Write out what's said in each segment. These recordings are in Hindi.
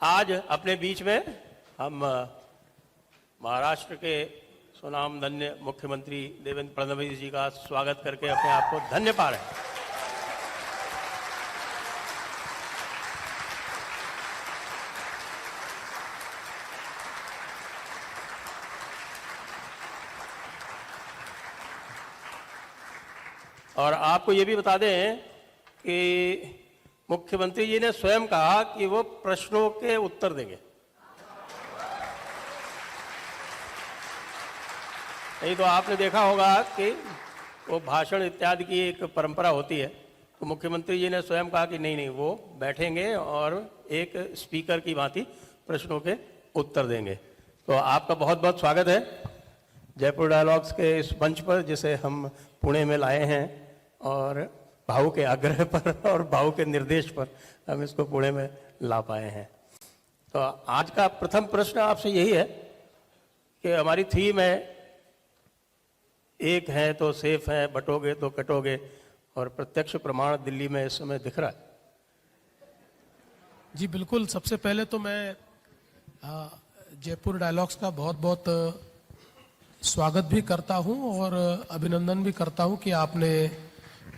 आज अपने बीच में हम महाराष्ट्र के सुनामधन्य मुख्यमंत्री देवेंद्र फडणवीस जी का स्वागत करके अपने आप को धन्य पा रहे हैं। और आपको ये भी बता दें कि मुख्यमंत्री जी ने स्वयं कहा कि वो प्रश्नों के उत्तर देंगे। नहीं तो आपने देखा होगा कि वो भाषण इत्यादि की एक परंपरा होती है, तो मुख्यमंत्री जी ने स्वयं कहा कि नहीं वो बैठेंगे और एक स्पीकर की भांति प्रश्नों के उत्तर देंगे। तो आपका बहुत बहुत स्वागत है जयपुर डायलॉग्स के इस मंच पर, जिसे हम पुणे में लाए हैं और भाऊ के आग्रह पर और भाऊ के निर्देश पर हम इसको पुणे में ला पाए हैं। तो आज का प्रथम प्रश्न आपसे यही है कि हमारी थीम है एक है तो सेफ है, बटोगे तो कटोगे, और प्रत्यक्ष प्रमाण दिल्ली में इस समय दिख रहा है। जी बिल्कुल। सबसे पहले तो मैं जयपुर डायलॉग्स का बहुत बहुत स्वागत भी करता हूं और अभिनंदन भी करता हूं कि आपने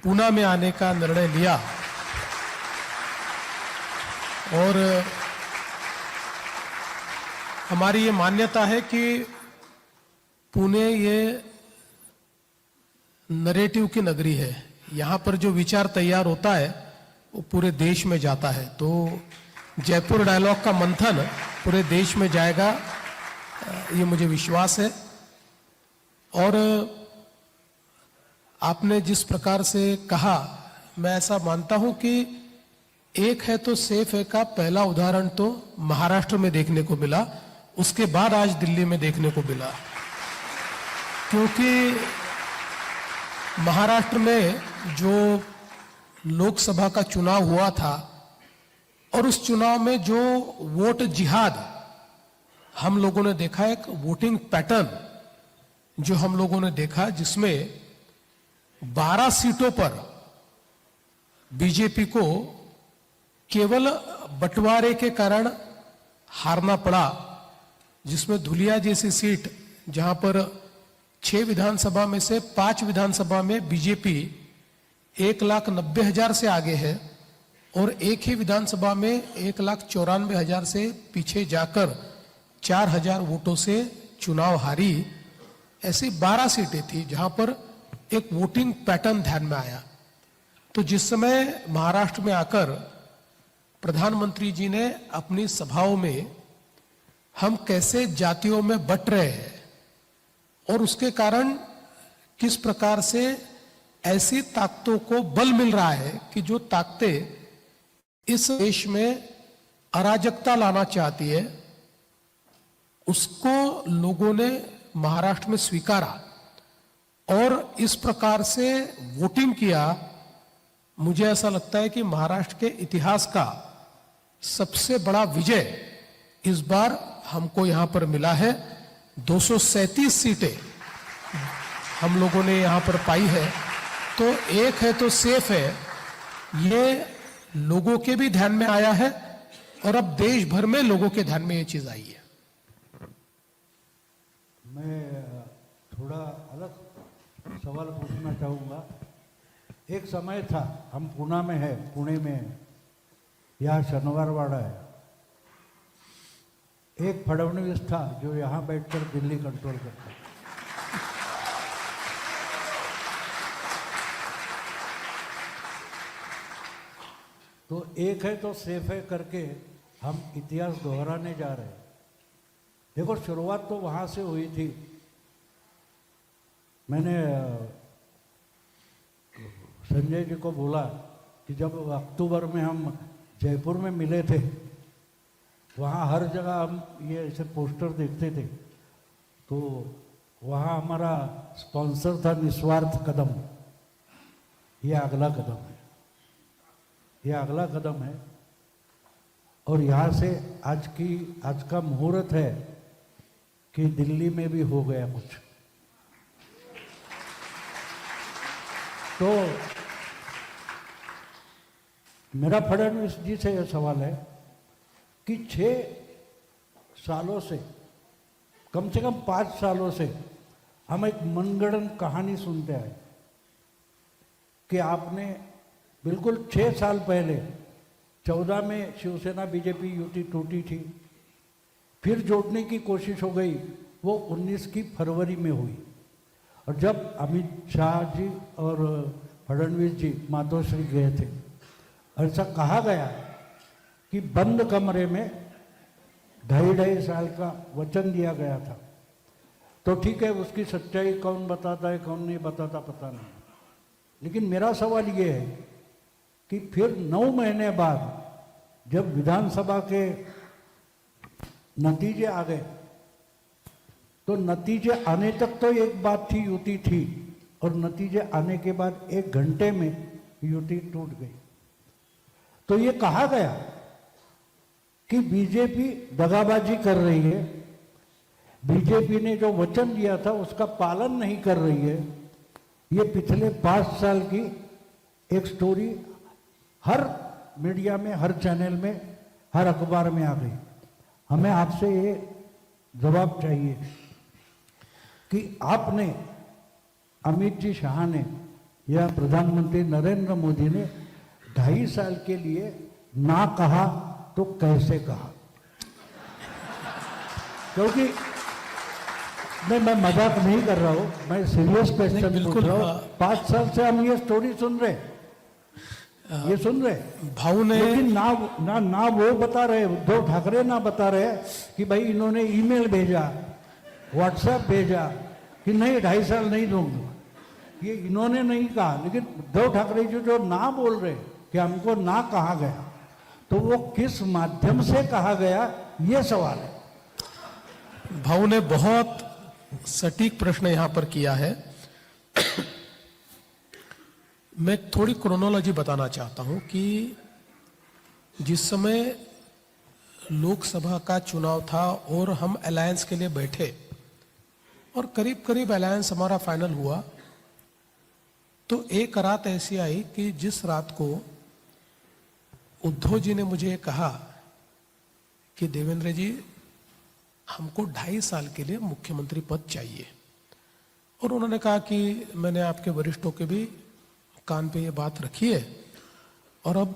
पूना में आने का निर्णय लिया। और हमारी ये मान्यता है कि पुणे ये नरेटिव की नगरी है। यहाँ पर जो विचार तैयार होता है वो पूरे देश में जाता है। तो जयपुर डायलॉग का मंथन पूरे देश में जाएगा, ये मुझे विश्वास है। और आपने जिस प्रकार से कहा, मैं ऐसा मानता हूं कि एक है तो सेफ है का पहला उदाहरण तो महाराष्ट्र में देखने को मिला, उसके बाद आज दिल्ली में देखने को मिला। क्योंकि महाराष्ट्र में जो लोकसभा का चुनाव हुआ था और उस चुनाव में जो वोट जिहाद हम लोगों ने देखा, एक वोटिंग पैटर्न जो हम लोगों ने देखा, जिसमें 12 सीटों पर बीजेपी को केवल बंटवारे के कारण हारना पड़ा, जिसमें धुलिया जैसी सीट, जहां पर 6 विधानसभा में से 5 विधानसभा में बीजेपी 1,90,000 से आगे है और एक ही विधानसभा में 1,94,000 से पीछे जाकर 4,000 वोटों से चुनाव हारी। ऐसी 12 सीटें थी जहां पर एक वोटिंग पैटर्न ध्यान में आया। तो जिस समय महाराष्ट्र में आकर प्रधानमंत्री जी ने अपनी सभाओं में हम कैसे जातियों में बंट रहे हैं और उसके कारण किस प्रकार से ऐसी ताकतों को बल मिल रहा है कि जो ताकतें इस देश में अराजकता लाना चाहती है, उसको लोगों ने महाराष्ट्र में स्वीकारा और इस प्रकार से वोटिंग किया। मुझे ऐसा लगता है कि महाराष्ट्र के इतिहास का सबसे बड़ा विजय इस बार हमको यहां पर मिला है। 237 सीटें हम लोगों ने यहां पर पाई है। तो एक है तो सेफ है, ये लोगों के भी ध्यान में आया है और अब देश भर में लोगों के ध्यान में ये चीज आई है। मैं थोड़ा अलग सवाल पूछना चाहूँगा। एक समय था, हम पुणे में है, पुणे में यहाँ शनिवारवाड़ा है, एक फडणवीस था जो यहाँ बैठकर दिल्ली कंट्रोल करता था। तो एक है तो सेफ है करके हम इतिहास दोहराने जा रहे हैं। देखो, शुरुआत तो वहाँ से हुई थी। मैंने संजय जी को बोला कि जब अक्टूबर में हम जयपुर में मिले थे, वहाँ हर जगह हम ये ऐसे पोस्टर देखते थे, तो वहाँ हमारा स्पॉन्सर था निस्वार्थ कदम। ये अगला कदम है, ये अगला कदम है। और यहाँ से आज का मुहूर्त है कि दिल्ली में भी हो गया कुछ। तो मेरा फडणवीस जी से यह सवाल है कि 6 सालों से कम 5 सालों से हम एक मनगढ़ंत कहानी सुनते आए कि आपने बिल्कुल 6 साल पहले 14 में शिवसेना बीजेपी युति टूटी थी, फिर जोड़ने की कोशिश हो गई, वो 19 की फरवरी में हुई। और जब अमित शाह जी और फडणवीस जी मातोश्री गए थे, ऐसा कहा गया कि बंद कमरे में 2.5 साल का वचन दिया गया था। तो ठीक है, उसकी सच्चाई कौन बताता है कौन नहीं बताता पता नहीं, लेकिन मेरा सवाल ये है कि फिर 9 महीने बाद जब विधानसभा के नतीजे आ गए, तो नतीजे आने तक तो एक बात थी, युति थी, और नतीजे आने के बाद 1 घंटे में युति टूट गई। तो ये कहा गया कि बीजेपी दगाबाजी कर रही है, बीजेपी ने जो वचन दिया था उसका पालन नहीं कर रही है। ये पिछले 5 साल की एक स्टोरी हर मीडिया में, हर चैनल में, हर अखबार में आ गई। हमें आपसे ये जवाब चाहिए कि आपने, अमित जी शाह ने या प्रधानमंत्री नरेंद्र मोदी ने 2.5 साल के लिए ना कहा तो कैसे कहा? क्योंकि मैं मजाक नहीं कर रहा हूं, मैं सीरियस क्वेश्चन पूछ रहा हूं। 5 साल से हम ये स्टोरी सुन रहे, ये सुन रहे भाऊ ने, लेकिन ना वो बता रहे, उद्धव ठाकरे ना बता रहे कि भाई इन्होंने ईमेल भेजा, व्हाट्सएप भेजा कि नहीं 2.5 साल नहीं दूंगा, ये इन्होंने नहीं कहा। लेकिन उद्धव ठाकरे जी जो ना बोल रहे कि हमको ना कहा गया, तो वो किस माध्यम से कहा गया, ये सवाल है। भाऊ ने बहुत सटीक प्रश्न यहां पर किया है। मैं थोड़ी क्रोनोलॉजी बताना चाहता हूं कि जिस समय लोकसभा का चुनाव था और हम अलायंस के लिए बैठे और करीब करीब अलायंस हमारा फाइनल हुआ, तो एक रात ऐसी आई कि जिस रात को उद्धव जी ने मुझे कहा कि देवेंद्र जी हमको 2.5 साल के लिए मुख्यमंत्री पद चाहिए, और उन्होंने कहा कि मैंने आपके वरिष्ठों के भी कान पे ये बात रखी है और अब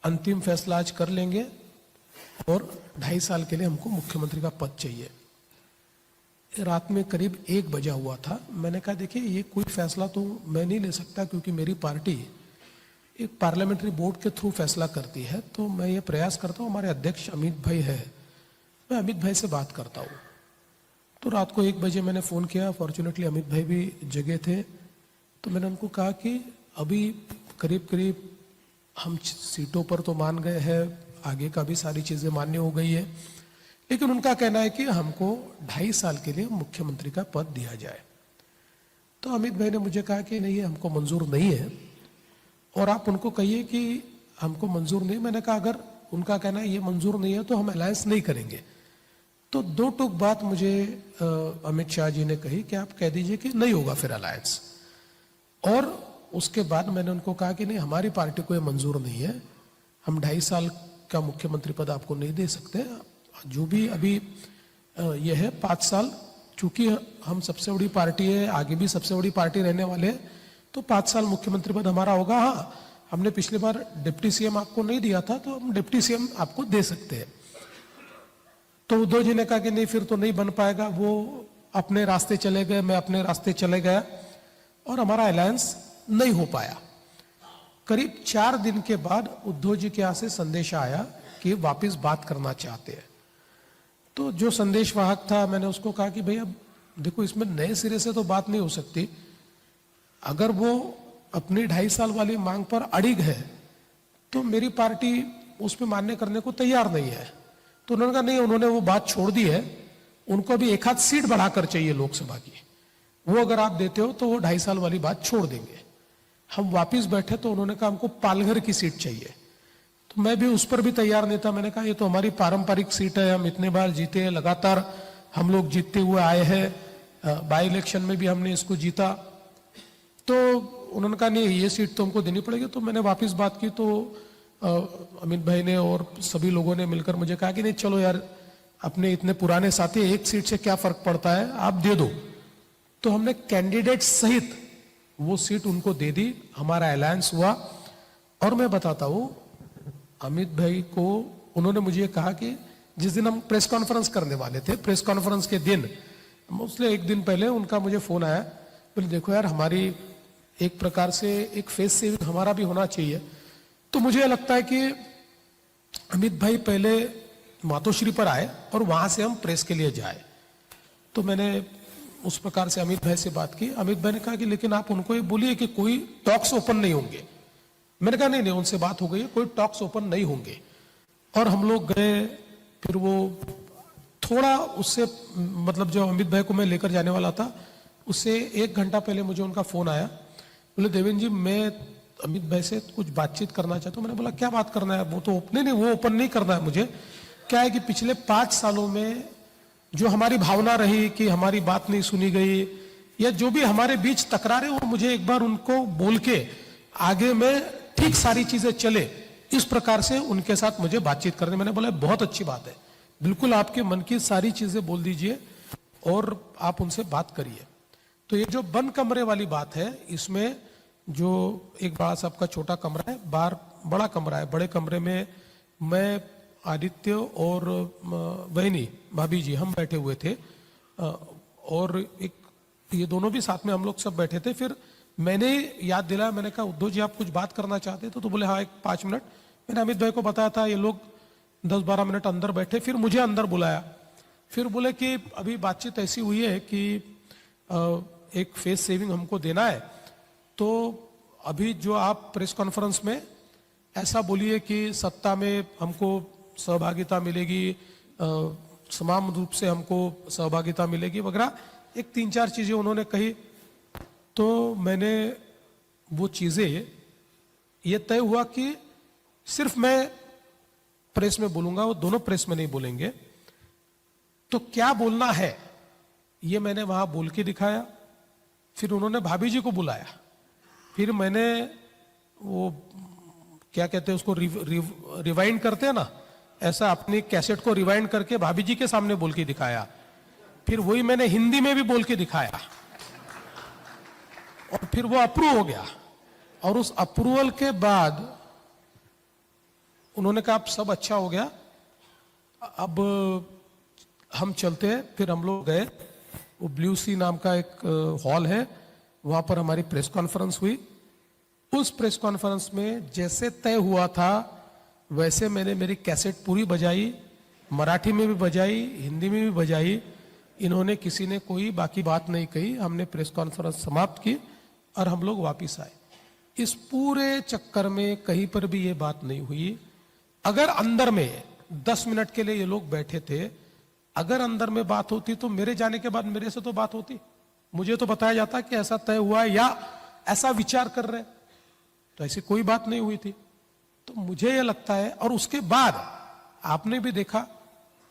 अंतिम फैसला आज कर लेंगे और 2.5 साल के लिए हमको मुख्यमंत्री का पद चाहिए। रात में करीब 1 बजा हुआ था। मैंने कहा देखिए ये कोई फैसला तो मैं नहीं ले सकता, क्योंकि मेरी पार्टी एक पार्लियामेंट्री बोर्ड के थ्रू फैसला करती है। तो मैं ये प्रयास करता हूँ, हमारे अध्यक्ष अमित भाई है, मैं अमित भाई से बात करता हूँ। तो रात को 1 बजे मैंने फ़ोन किया, फॉर्चुनेटली अमित भाई भी जगे थे। तो मैंने उनको कहा कि अभी करीब करीब हम सीटों पर तो मान गए हैं, आगे का भी सारी चीज़ें मान्य हो गई है, लेकिन उनका कहना है कि हमको 2.5 साल के लिए मुख्यमंत्री का पद दिया जाए। तो अमित भाई ने मुझे कहा कि नहीं हमको मंजूर नहीं है और आप उनको कहिए कि हमको मंजूर नहीं। मैंने कहा अगर उनका कहना है ये मंजूर नहीं है तो हम अलायंस नहीं करेंगे। तो 2 टूक बात मुझे अमित शाह जी ने कही कि आप कह दीजिए कि नहीं होगा फिर अलायंस। और उसके बाद मैंने उनको कहा कि नहीं हमारी पार्टी को ये मंजूर नहीं है, हम 2.5 साल का मुख्यमंत्री पद आपको नहीं दे सकते। जो भी अभी ये है 5 साल, चूंकि हम सबसे बड़ी पार्टी है, आगे भी सबसे बड़ी पार्टी रहने वाले हैं, तो 5 साल मुख्यमंत्री पद हमारा होगा। हाँ, हमने पिछली बार डिप्टी सीएम आपको नहीं दिया था, तो हम डिप्टी सीएम आपको दे सकते हैं। तो उद्धव जी ने कहा कि नहीं फिर तो नहीं बन पाएगा। वो अपने रास्ते चले गए, मैं अपने रास्ते चले गया और हमारा अलायंस नहीं हो पाया। करीब 4 दिन के बाद उद्धव जी के यहाँ से संदेश आया कि वापस बात करना चाहते हैं। तो जो संदेशवाहक था मैंने उसको कहा कि भैया देखो इसमें नए सिरे से तो बात नहीं हो सकती, अगर वो अपनी 2.5 साल वाली मांग पर अड़िग है तो मेरी पार्टी उसमें मान्य करने को तैयार नहीं है। तो उन्होंने कहा नहीं, उन्होंने वो बात छोड़ दी है, उनको अभी 1 आध सीट बढ़ाकर चाहिए लोकसभा की, वो अगर आप देते हो तो वो 2.5 साल वाली बात छोड़ देंगे। हम वापिस बैठे तो उन्होंने कहा हमको पालघर की सीट चाहिए। तो मैं भी उस पर भी तैयार नहीं था। मैंने कहा ये तो हमारी पारंपरिक सीट है, हम इतने बार जीते हैं, लगातार हम लोग जीतते हुए आए हैं, बाई इलेक्शन में भी हमने इसको जीता। तो उन्होंने कहा नहीं ये सीट तो हमको देनी पड़ेगी। तो मैंने वापस बात की तो अमित भाई ने और सभी लोगों ने मिलकर मुझे कहा कि नहीं चलो यार, अपने इतने पुराने साथी, एक सीट से क्या फर्क पड़ता है, आप दे दो। तो हमने कैंडिडेट सहित वो सीट उनको दे दी, हमारा अलायंस हुआ। और मैं बताता हूं, अमित भाई को उन्होंने मुझे कहा कि जिस दिन हम प्रेस कॉन्फ्रेंस करने वाले थे, प्रेस कॉन्फ्रेंस के दिन, उसने एक दिन पहले उनका मुझे फोन आया, बोले देखो यार, हमारी एक प्रकार से एक फेस सेविंग हमारा भी होना चाहिए। तो मुझे लगता है कि अमित भाई पहले मातोश्री पर आए और वहां से हम प्रेस के लिए जाए। तो मैंने उस प्रकार से अमित भाई से बात की। अमित भाई ने कहा कि लेकिन आप उनको ये बोलिए कि कोई टॉक्स ओपन नहीं होंगे। मैंने कहा नहीं नहीं, उनसे बात हो गई है, कोई टॉक्स ओपन नहीं होंगे। और हम लोग गए, फिर वो थोड़ा उससे मतलब जो अमित भाई को मैं लेकर जाने वाला था, उससे 1 घंटा पहले मुझे उनका फोन आया, बोले देवेंद्र जी मैं अमित भाई से कुछ बातचीत करना चाहता हूँ। मैंने बोला क्या बात करना है? वो तो नहीं, वो ओपन नहीं करना है मुझे। क्या है कि पिछले 5 सालों में जो हमारी भावना रही कि हमारी बात नहीं सुनी गई, या जो भी हमारे बीच तकरारें, वो मुझे एक बार उनको बोल के आगे में ठीक सारी चीजें चले, इस प्रकार से उनके साथ मुझे बातचीत करने। मैंने बोला बहुत अच्छी बात है, बिल्कुल आपके मन की सारी चीजें बोल दीजिए और आप उनसे बात करिए। तो ये जो बंद कमरे वाली बात है, इसमें जो एक बड़ा सा आपका छोटा कमरा है, बाहर बड़ा कमरा है, बड़े कमरे में मैं, आदित्य और बहनी भाभी जी हम बैठे हुए थे, और एक ये दोनों भी साथ में हम लोग सब बैठे थे। फिर मैंने याद दिलाया, मैंने कहा उद्धव जी आप कुछ बात करना चाहते तो बोले हाँ, एक 5 मिनट। मैंने अमित भाई को बताया था, ये लोग 10-12 मिनट अंदर बैठे, फिर मुझे अंदर बुलाया। फिर बोले कि अभी बातचीत ऐसी हुई है कि एक फेस सेविंग हमको देना है, तो अभी जो आप प्रेस कॉन्फ्रेंस में ऐसा बोलिए कि सत्ता में हमको सहभागिता मिलेगी, समान रूप से हमको सहभागिता मिलेगी वगैरह, एक 3-4 चीजें उन्होंने कही। तो मैंने वो चीजें, ये तय हुआ कि सिर्फ मैं प्रेस में बोलूंगा, वो दोनों प्रेस में नहीं बोलेंगे। तो क्या बोलना है ये मैंने वहां बोल के दिखाया। फिर उन्होंने भाभी जी को बुलाया, फिर मैंने वो क्या कहते हैं उसको, रिवाइंड करते हैं ना, ऐसा अपनी कैसेट को रिवाइंड करके भाभी जी के सामने बोल के दिखाया। फिर वही मैंने हिंदी में भी बोल के दिखाया, और फिर वो अप्रूव हो गया। और उस अप्रूवल के बाद उन्होंने कहा अब सब अच्छा हो गया, अब हम चलते हैं। फिर हम लोग गए, वो ब्लू सी नाम का एक हॉल है, वहां पर हमारी प्रेस कॉन्फ्रेंस हुई। उस प्रेस कॉन्फ्रेंस में जैसे तय हुआ था वैसे मैंने मेरी कैसेट पूरी बजाई, मराठी में भी बजाई, हिंदी में भी बजाई। इन्होंने किसी ने कोई बाकी बात नहीं कही। हमने प्रेस कॉन्फ्रेंस समाप्त की और हम लोग वापिस आए। इस पूरे चक्कर में कहीं पर भी ये बात नहीं हुई। अगर अंदर में 10 मिनट के लिए ये लोग बैठे थे, अगर अंदर में बात होती तो मेरे जाने के बाद मेरे से तो बात होती, मुझे तो बताया जाता कि ऐसा तय हुआ है या ऐसा विचार कर रहे, तो ऐसी कोई बात नहीं हुई थी। तो मुझे यह लगता है, और उसके बाद आपने भी देखा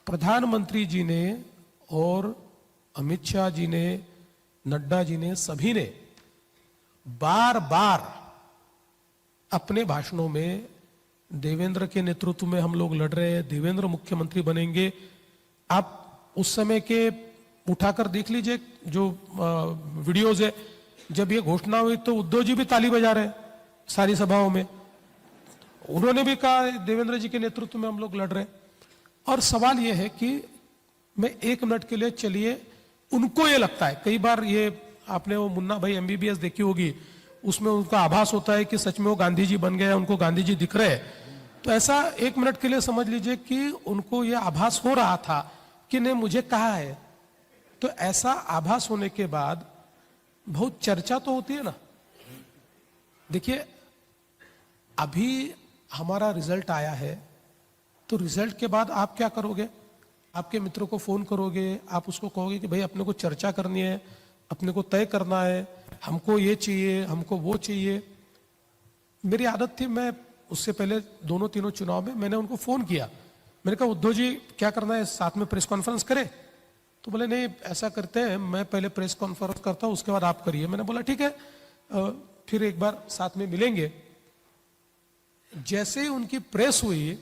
प्रधानमंत्री जी ने और अमित शाह जी ने, नड्डा जी ने, सभी ने बार बार अपने भाषणों में देवेंद्र के नेतृत्व में हम लोग लड़ रहे हैं, देवेंद्र मुख्यमंत्री बनेंगे। आप उस समय के उठाकर देख लीजिए जो वीडियोज है, जब ये घोषणा हुई तो उद्धव जी भी ताली बजा रहे हैं सारी सभाओं में, उन्होंने भी कहा देवेंद्र जी के नेतृत्व में हम लोग लड़ रहे हैं। और सवाल यह है कि मैं 1 मिनट के लिए, चलिए उनको ये लगता है, कई बार ये आपने वो मुन्ना भाई MBBS देखी होगी, उसमें उनका आभास होता है कि सच में वो गांधी जी बन गए, उनको गांधी जी दिख रहे हैं। तो ऐसा 1 मिनट के लिए समझ लीजिए कि उनको ये आभास हो रहा था कि ने मुझे कहा है। तो ऐसा आभास होने के बाद बहुत चर्चा तो होती है ना। देखिए अभी हमारा रिजल्ट आया है, तो रिजल्ट के बाद आप क्या करोगे? आपके मित्रों को फोन करोगे, आप उसको कहोगे कि भाई अपने को चर्चा करनी है, अपने को तय करना है, हमको ये चाहिए, हमको वो चाहिए। मेरी आदत थी, मैं उससे पहले 2-3 चुनाव में मैंने उनको फोन किया, मैंने कहा उद्धव जी क्या करना है, साथ में प्रेस कॉन्फ्रेंस करें? तो बोले नहीं ऐसा करते हैं, मैं पहले प्रेस कॉन्फ्रेंस करता हूं उसके बाद आप करिए। मैंने बोला ठीक है, फिर एक बार साथ में मिलेंगे। जैसे ही उनकी प्रेस हुई,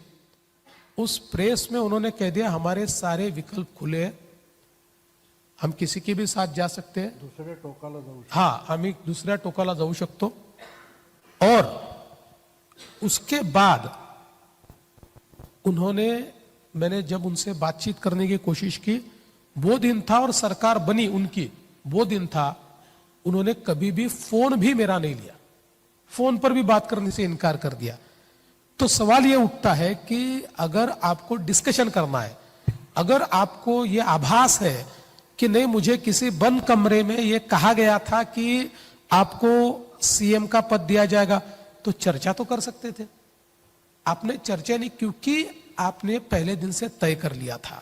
उस प्रेस में उन्होंने कह दिया हमारे सारे विकल्प खुले हैं, हम किसी के भी साथ जा सकते हैं, दुसरे टोकाला जाऊ हाँ आम्ही दुसऱ्या टोकाला जाऊ शकतो. और उसके बाद उन्होंने, मैंने जब उनसे बातचीत करने की कोशिश की, वो दिन था और सरकार बनी उनकी, वो दिन था, उन्होंने कभी भी फोन भी मेरा नहीं लिया, फोन पर भी बात करने से इनकार कर दिया. तो सवाल ये उठता है कि अगर आपको डिस्कशन करना है, अगर आपको ये आभास है कि नहीं मुझे किसी बंद कमरे में ये कहा गया था कि आपको सीएम का पद दिया जाएगा, तो चर्चा तो कर सकते थे. आपने चर्चा नहीं, क्योंकि आपने पहले दिन से तय कर लिया था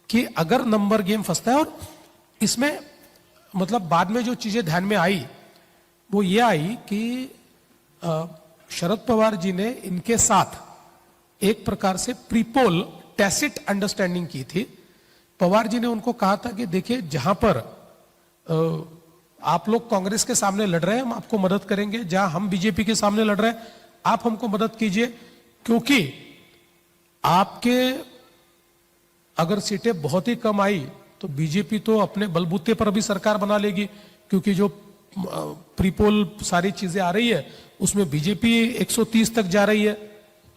कि अगर नंबर गेम फंसता है. और इसमें मतलब बाद में जो चीजें ध्यान में आई वो ये आई कि शरद पवार जी ने इनके साथ एक प्रकार से प्रीपोल टैसिट अंडरस्टैंडिंग की थी. पवार जी ने उनको कहा था कि देखिए जहां पर आप लोग कांग्रेस के सामने लड़ रहे हैं हम आपको मदद करेंगे, जहां हम बीजेपी के सामने लड़ रहे हैं आप हमको मदद कीजिए, क्योंकि आपके अगर सीटें बहुत ही कम आई तो बीजेपी तो अपने बलबूते पर भी सरकार बना लेगी, क्योंकि जो प्रीपोल सारी चीजें आ रही है उसमें बीजेपी 130 तक जा रही है,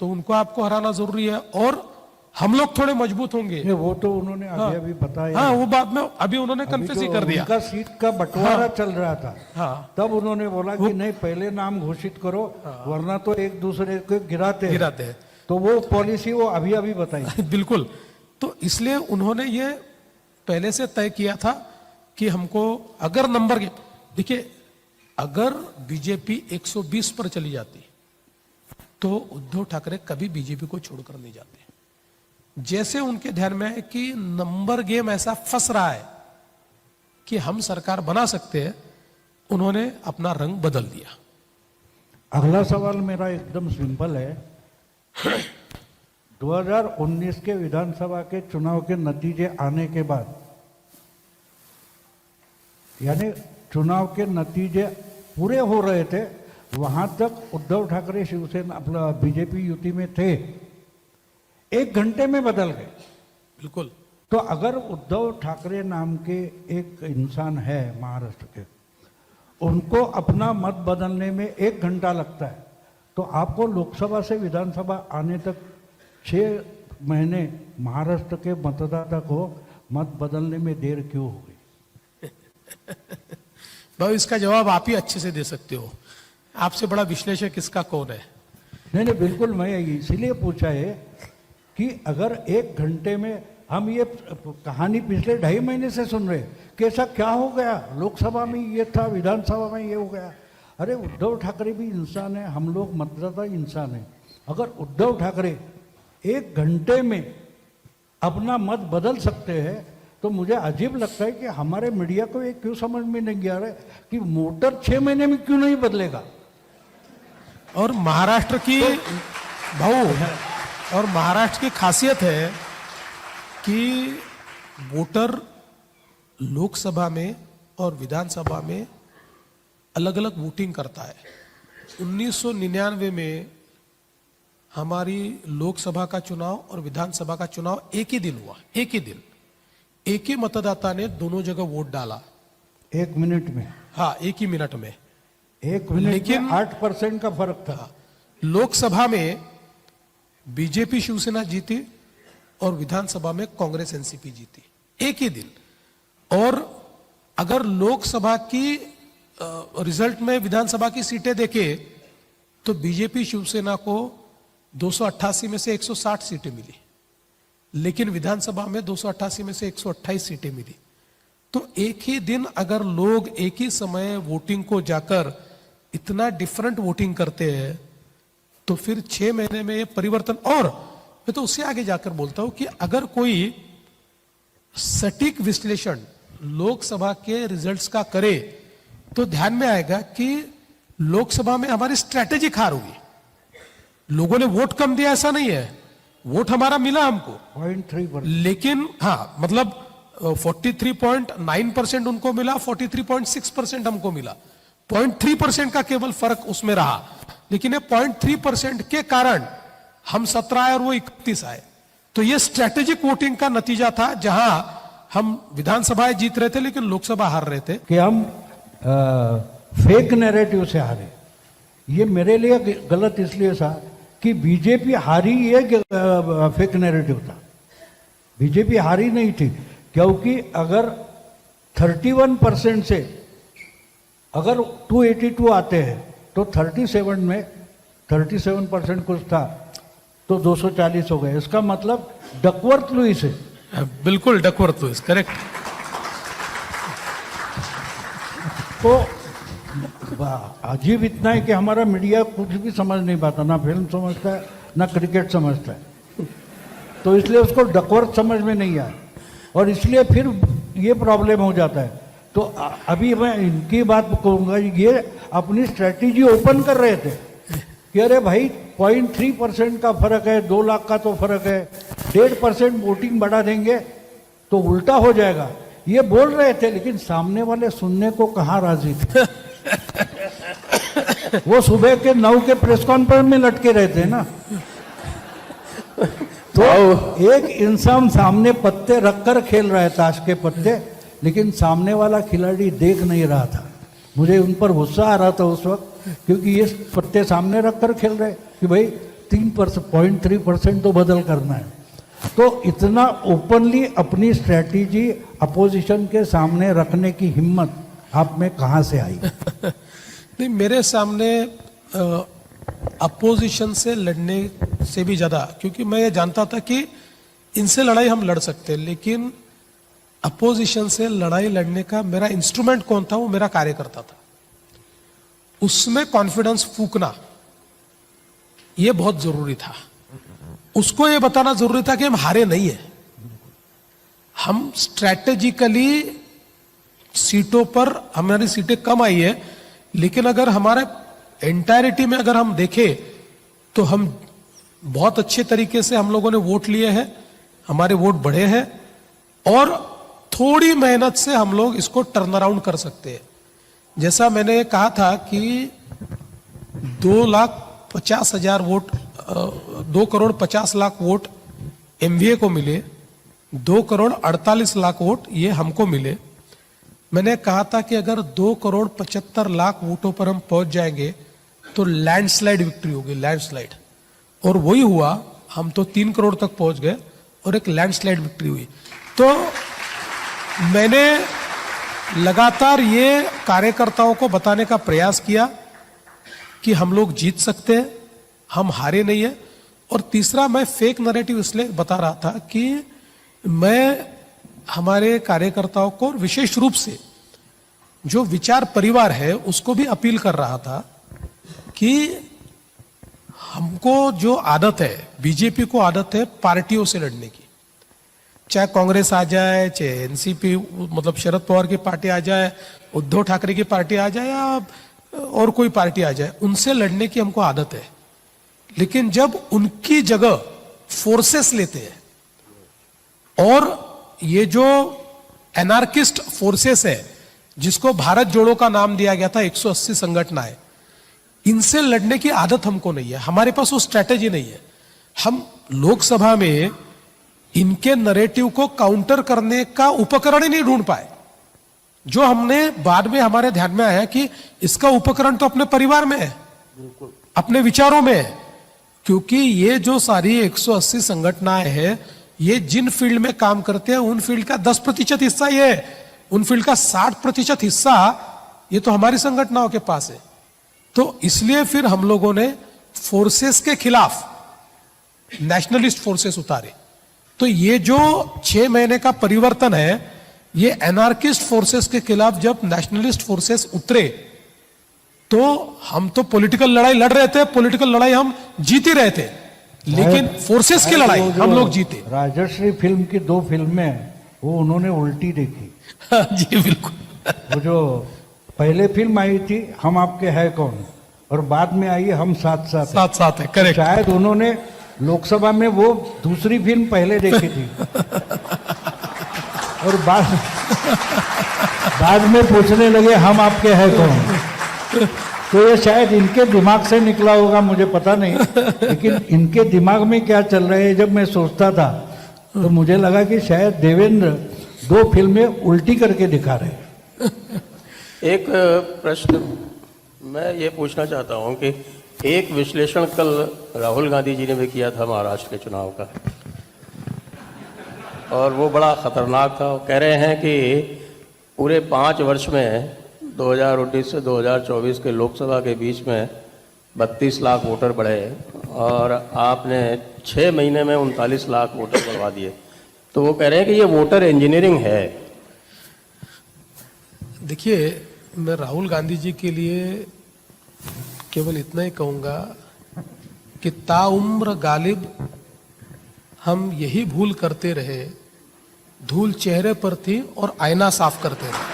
तो उनको आपको हराना जरूरी है और हम लोग थोड़े मजबूत होंगे. ये वो तो उन्होंने अभी बताया. हाँ वो बात में अभी उन्होंने कन्फेस ही कर दिया. उनका सीट का बंटवारा चल रहा था, हाँ तब उन्होंने बोला कि नहीं पहले नाम घोषित करो, वरना तो एक दूसरे को गिराते हैं. तो वो पॉलिसी वो अभी अभी बताई. बिल्कुल. तो इसलिए उन्होंने ये पहले से तय किया था कि हमको अगर नंबर के, देखिए अगर बीजेपी 120 पर चली जाती तो उद्धव ठाकरे कभी बीजेपी को छोड़कर नहीं जाते. जैसे उनके ध्यान में है कि नंबर गेम ऐसा फंस रहा है कि हम सरकार बना सकते हैं, उन्होंने अपना रंग बदल दिया. अगला सवाल मेरा एकदम सिंपल है. 2019 के विधानसभा के चुनाव के नतीजे आने के बाद, यानी चुनाव के नतीजे पूरे हो रहे थे, वहां तक उद्धव ठाकरे शिवसेना अपना बीजेपी युति में थे, 1 घंटे में बदल गए. बिल्कुल. तो अगर उद्धव ठाकरे नाम के एक इंसान है महाराष्ट्र के, उनको अपना मत बदलने में 1 घंटा लगता है, तो आपको लोकसभा से विधानसभा आने तक 6 महीने महाराष्ट्र के मतदाता को मत बदलने में देर क्यों हो गई? भाई इसका जवाब आप ही अच्छे से दे सकते हो, आपसे बड़ा विश्लेषक इसका कौन है? नहीं नहीं बिल्कुल, मैं इसीलिए पूछा है कि अगर 1 घंटे में, हम ये कहानी पिछले 2.5 महीने से सुन रहे कि ऐसा क्या हो गया, लोकसभा में ये था, विधानसभा में ये हो गया. अरे उद्धव ठाकरे भी इंसान है, हम लोग मतदाता इंसान है. अगर उद्धव ठाकरे 1 घंटे में अपना मत बदल सकते हैं तो मुझे अजीब लगता है कि हमारे मीडिया को ये क्यों समझ में नहीं आ रहा है कि मोटर 6 महीने में क्यों नहीं बदलेगा. और महाराष्ट्र की और महाराष्ट्र की खासियत है कि वोटर लोकसभा में और विधानसभा में अलग अलग वोटिंग करता है. 1999 में हमारी लोकसभा का चुनाव और विधानसभा का चुनाव एक ही दिन हुआ, एक ही दिन, एक ही मतदाता ने दोनों जगह वोट डाला 1 मिनट में. हाँ, एक ही मिनट में. 1 मिनट लेकिन 8% का फर्क था. लोकसभा में बीजेपी शिवसेना जीती और विधानसभा में कांग्रेस एनसीपी जीती, एक ही दिन. और अगर लोकसभा की रिजल्ट में विधानसभा की सीटें देखें तो बीजेपी शिवसेना को 288 में से 160 सीटें मिली, लेकिन विधानसभा में 288 में से 128 सीटें मिली. तो एक ही दिन अगर लोग एक ही समय वोटिंग को जाकर इतना डिफरेंट वोटिंग करते हैं तो फिर 6 महीने में ये परिवर्तन. और मैं तो उससे आगे जाकर बोलता हूं कि अगर कोई सटीक विश्लेषण लोकसभा के रिजल्ट्स का करे तो ध्यान में आएगा कि लोकसभा में हमारी स्ट्रैटेजिक हार हुई. लोगों ने वोट कम दिया ऐसा नहीं है, वोट हमारा मिला हमको 0.3%, लेकिन हाँ मतलब 43.9% उनको मिला, 43.6% हमको मिला. 0.3% का केवल फर्क उसमें रहा. लेकिन ये 0.3% के कारण हम 17 आए और वो 31 आए। तो ये स्ट्रेटेजिक वोटिंग का नतीजा था, जहां हम विधानसभाएं जीत रहे थे लेकिन लोकसभा हार रहे थे। कि हम फेक नैरेटिव से हारे। ये मेरे लिए गलत इसलिए था कि बीजेपी हारी, ये फेक नैरेटिव था। बीजेपी हारी नहीं थी, क्योंकि अगर 31% से अगर 282 आते हैं तो 37% कुछ था तो 240 हो गए। इसका मतलब डकवर्थ लुईस है। बिल्कुल डकवर्थ लुईस, करेक्ट। तो अजीब इतना है कि हमारा मीडिया कुछ भी समझ नहीं पाता, ना फिल्म समझता है ना क्रिकेट समझता है, तो इसलिए उसको डकवर्थ समझ में नहीं आया और इसलिए फिर ये प्रॉब्लम हो जाता है। तो अभी मैं इनकी बात कहूँगा, ये अपनी स्ट्रेटेजी ओपन कर रहे थे कि अरे भाई 0.3% का फर्क है, 2 लाख का तो फर्क है, 1.5% वोटिंग बढ़ा देंगे तो उल्टा हो जाएगा, ये बोल रहे थे। लेकिन सामने वाले सुनने को कहाँ राजी थे। वो सुबह के 9 के प्रेस कॉन्फ्रेंस में लटके रहते ना। तो एक इंसान सामने पत्ते रखकर खेल रहा है, ताश के पत्ते, लेकिन सामने वाला खिलाड़ी देख नहीं रहा था। मुझे उन पर गुस्सा आ रहा था उस वक्त, क्योंकि ये पत्ते सामने रखकर खेल रहे कि भाई 0.3% तो बदल करना है। तो इतना ओपनली अपनी स्ट्रैटेजी अपोजिशन के सामने रखने की हिम्मत आप में कहाँ से आई? नहीं, मेरे सामने अपोजिशन से लड़ने से भी ज्यादा, क्योंकि मैं ये जानता था कि इनसे लड़ाई हम लड़ सकते हैं, लेकिन अपोजिशन से लड़ाई लड़ने का मेरा इंस्ट्रूमेंट कौन था? वो मेरा कार्यकर्ता था। उसमें कॉन्फिडेंस फूकना ये बहुत जरूरी था। उसको ये बताना जरूरी था कि हम हारे नहीं है, हम स्ट्रैटेजिकली सीटों पर, हमारी सीटें कम आई है, लेकिन अगर हमारे एंटायरिटी में अगर हम देखें तो हम बहुत अच्छे तरीके से हम लोगों ने वोट लिए हैं, हमारे वोट बढ़े हैं और थोड़ी मेहनत से हम लोग इसको टर्न अराउंड कर सकते हैं। जैसा मैंने कहा था कि 2,50,000 वोट, 2,50,00,000 वोट एमवीए को मिले, 2,48,00,000 वोट ये हमको मिले। मैंने कहा था कि अगर 2,75,00,000 वोटों पर हम पहुंच जाएंगे तो लैंडस्लाइड विक्ट्री होगी, लैंडस्लाइड। और वही हुआ, हम तो 3 करोड़ तक पहुंच गए और एक लैंडस्लाइड विक्ट्री हुई। तो मैंने लगातार ये कार्यकर्ताओं को बताने का प्रयास किया कि हम लोग जीत सकते हैं, हम हारे नहीं है। और तीसरा, मैं फेक नैरेटिव इसलिए बता रहा था कि मैं हमारे कार्यकर्ताओं को, विशेष रूप से जो विचार परिवार है, उसको भी अपील कर रहा था कि हमको जो आदत है, बीजेपी को आदत है पार्टियों से लड़ने की, चाहे कांग्रेस आ जाए, चाहे एनसीपी मतलब शरद पवार की पार्टी आ जाए, उद्धव ठाकरे की पार्टी आ जाए या और कोई पार्टी आ जाए, उनसे लड़ने की हमको आदत है। लेकिन जब उनकी जगह फोर्सेस लेते हैं और ये जो एनार्किस्ट फोर्सेस है, जिसको भारत जोड़ो का नाम दिया गया था, 180 संगठनाएं, इनसे लड़ने की आदत हमको नहीं है, हमारे पास वो स्ट्रैटेजी नहीं है। हम लोकसभा में इनके नैरेटिव को काउंटर करने का उपकरण ही नहीं ढूंढ पाए। जो हमने बाद में हमारे ध्यान में आया कि इसका उपकरण तो अपने परिवार में है, अपने विचारों में है, क्योंकि ये जो सारी 180 संगठनाएं हैं, ये जिन फील्ड में काम करते हैं उन फील्ड का 10% हिस्सा ये है, उन फील्ड का 60% हिस्सा ये तो हमारी संगठनाओं के पास है। तो इसलिए फिर हम लोगों ने फोर्सेस के खिलाफ नेशनलिस्ट फोर्सेस उतारे। तो ये जो 6 महीने का परिवर्तन है, ये एनार्किस्ट फोर्सेस के खिलाफ जब नेशनलिस्ट फोर्सेस उतरे तो हम तो पॉलिटिकल लड़ाई लड़ रहे थे, पॉलिटिकल लड़ाई हम जीत ही रहे थे, लेकिन फोर्सेस की लड़ाई हम लोग जीते। राजश्री फिल्म की 2 फिल्में वो उन्होंने उल्टी देखी। जी बिल्कुल। वो जो पहले फिल्म आई थी हम आपके है कौन, और बाद में आई हम साथ साथ हैं। साथ साथ है, करेक्ट। शायद उन्होंने लोकसभा में वो दूसरी फिल्म पहले देखी थी और बाद में पूछने लगे हम आपके है कौन। तो ये शायद इनके दिमाग से निकला होगा, मुझे पता नहीं, लेकिन इनके दिमाग में क्या चल रहा है जब मैं सोचता था तो मुझे लगा कि शायद देवेंद्र 2 फिल्में उल्टी करके दिखा रहे हैं। एक प्रश्न मैं ये पूछना चाहता हूँ कि एक विश्लेषण कल राहुल गांधी जी ने भी किया था महाराष्ट्र के चुनाव का, और वो बड़ा खतरनाक था। वो कह रहे हैं कि पूरे 5 वर्ष में 2019 से 2024 के लोकसभा के बीच में 32 लाख वोटर बढ़े और आपने 6 महीने में 39 लाख वोटर बढ़वा दिए। तो वो कह रहे हैं कि ये वोटर इंजीनियरिंग है। देखिए, मैं राहुल गांधी जी के लिए केवल इतना ही कहूंगा कि ताउम्र गालिब हम यही भूल करते रहे, धूल चेहरे पर थी और आईना साफ करते रहे।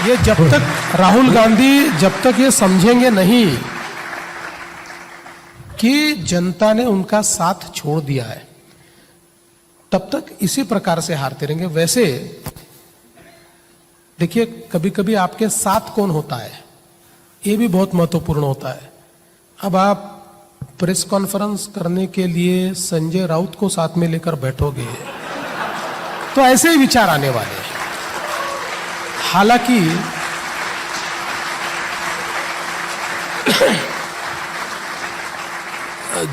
ये जब तक राहुल गांधी जब तक ये समझेंगे नहीं कि जनता ने उनका साथ छोड़ दिया है, तब तक इसी प्रकार से हारते रहेंगे। वैसे देखिए, कभी कभी आपके साथ कौन होता है ये भी बहुत महत्वपूर्ण होता है। अब आप प्रेस कॉन्फ्रेंस करने के लिए संजय राउत को साथ में लेकर बैठोगे तो ऐसे ही विचार आने वाले हैं। हालांकि